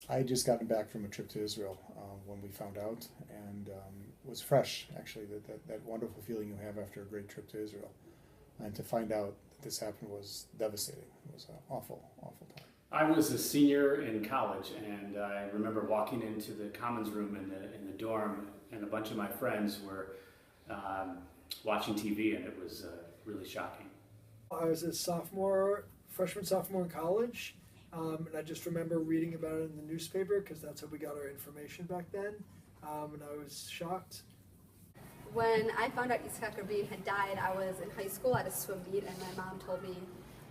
I had just gotten back from a trip to Israel when we found out, and it was fresh, actually, that wonderful feeling you have after a great trip to Israel. And to find out that this happened was devastating. It was an awful, awful time. I was a senior in college, and I remember walking into the commons room in the dorm, and a bunch of my friends were um, watching TV, and it was really shocking. I was a freshman, sophomore in college, and I just remember reading about it in the newspaper because that's how we got our information back then, and I was shocked. When I found out Yitzchak Rabin had died, I was in high school at a swim meet, and my mom told me,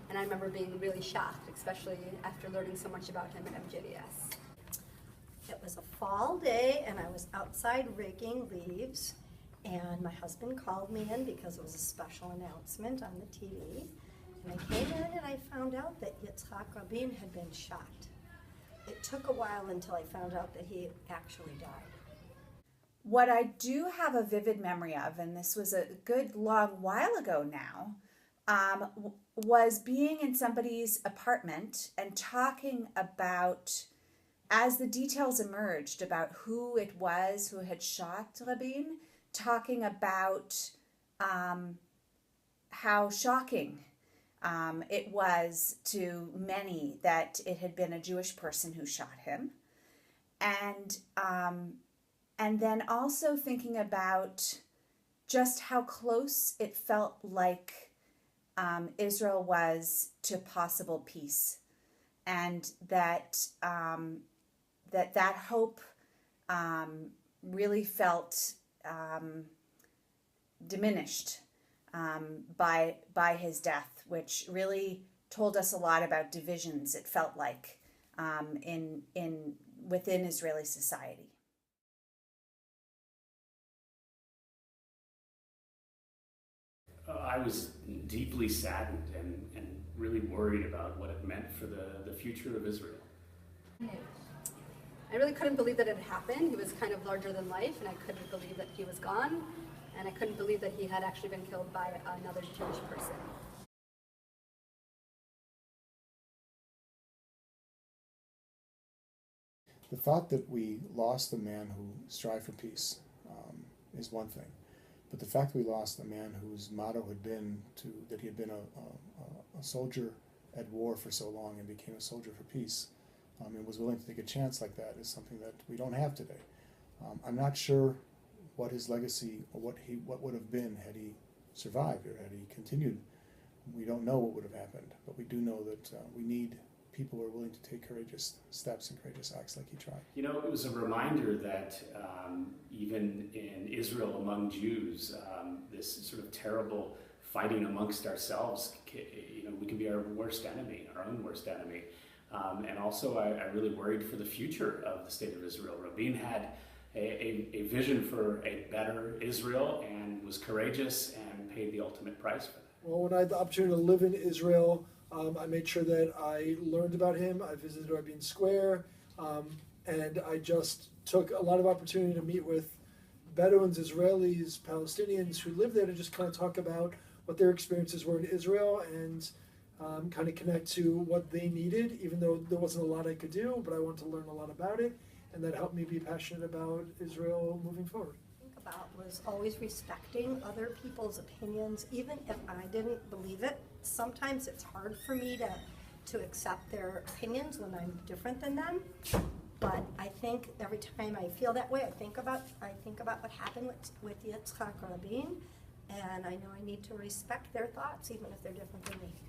and I remember being really shocked, especially after learning so much about him at MJDS. It was a fall day, and I was outside raking leaves, and my husband called me in because it was a special announcement on the TV. And I came in and I found out that Yitzchak Rabin had been shot. It took a while until I found out that he actually died. What I do have a vivid memory of, and this was a good long while ago now, was being in somebody's apartment and talking about, as the details emerged about who it was who had shot Rabin, talking about how shocking it was to many that it had been a Jewish person who shot him, and then also thinking about just how close it felt like Israel was to possible peace, and that that hope really felt diminished by his death, which really told us a lot about divisions. It felt like within Israeli society. I was deeply saddened and really worried about what it meant for the future of Israel. I really couldn't believe that it had happened. He was kind of larger than life, and I couldn't believe that he was gone, and I couldn't believe that he had actually been killed by another Jewish person. The thought that we lost a man who strived for peace is one thing, but the fact we lost a man whose motto had been that he had been a soldier at war for so long and became a soldier for peace, and was willing to take a chance like that, is something that we don't have today. I'm not sure what his legacy or what would have been had he survived or had he continued. We don't know what would have happened, but we do know that we need people who are willing to take courageous steps and courageous acts like he tried. You know, it was a reminder that even in Israel among Jews, this sort of terrible fighting amongst ourselves, you know, we can be our worst enemy, our own worst enemy. And also, I really worried for the future of the state of Israel. Rabin had a vision for a better Israel and was courageous and paid the ultimate price for that. Well, when I had the opportunity to live in Israel, I made sure that I learned about him. I visited Rabin Square, and I just took a lot of opportunity to meet with Bedouins, Israelis, Palestinians who live there to just kind of talk about what their experiences were in Israel and kind of connect to what they needed, even though there wasn't a lot I could do, but I wanted to learn a lot about it, and that helped me be passionate about Israel moving forward. About was always respecting other people's opinions, even if I didn't believe it. Sometimes it's hard for me to accept their opinions when I'm different than them. But I think every time I feel that way, I think about what happened with Yitzchak Rabin, and I know I need to respect their thoughts, even if they're different than me.